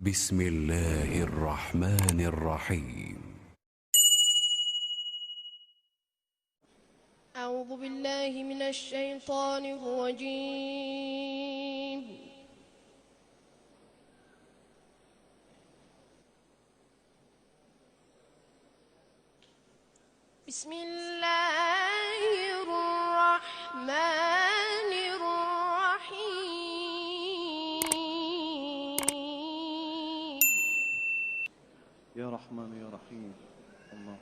بسم الله الرحمن الرحيم. أعوذ بالله من الشيطان الرجيم. بسم الله الرحمن الرحيم. يا رحمن يا رحيم. الله.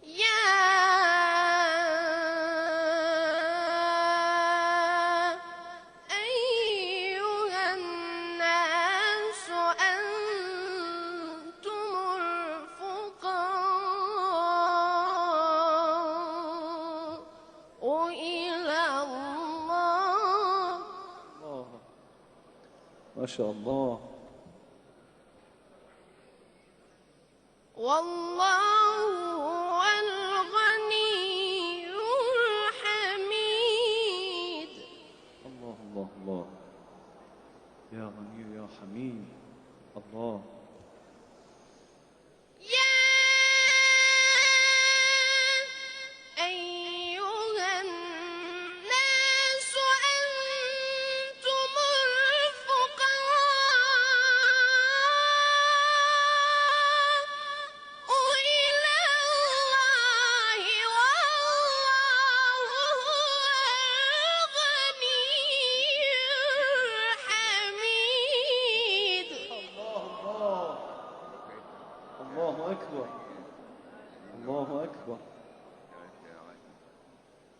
يا أيها الناس أنتم الفقراء إلى الله. الله ما شاء الله. والله هو الغني الحميد. الله الله الله. يا غني يا حميد. الله. يا أيها الناس أنتم الفقراء إلى الله والله هو الغني الحميد. الله الله أكبر. الله أكبر.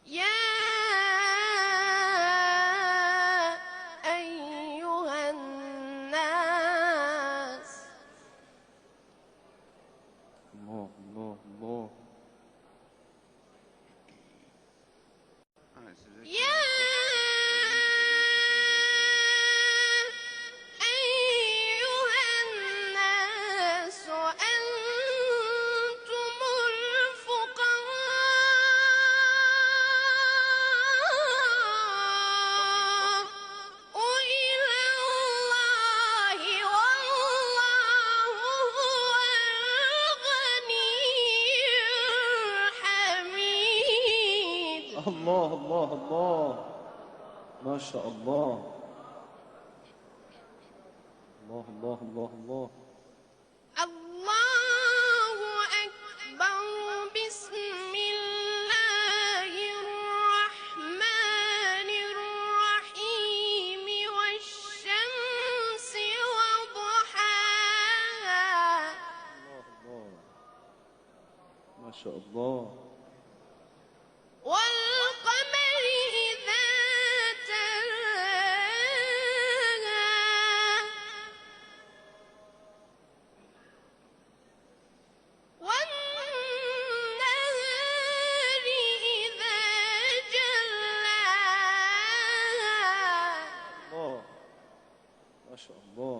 يا أيها الناس. الله الله الله. يا أيها الناس أنتم الفقراء إلى الله والله هو الغني الحميد. الله الله الله. ما شاء الله. الله الله الله الله. الله أكبر. بسم الله الرحمن الرحيم والشمس وضحاها الله الله. ما شاء الله. والقمر إذا تلاها والنهار إذا جلاها الله ما شاء الله.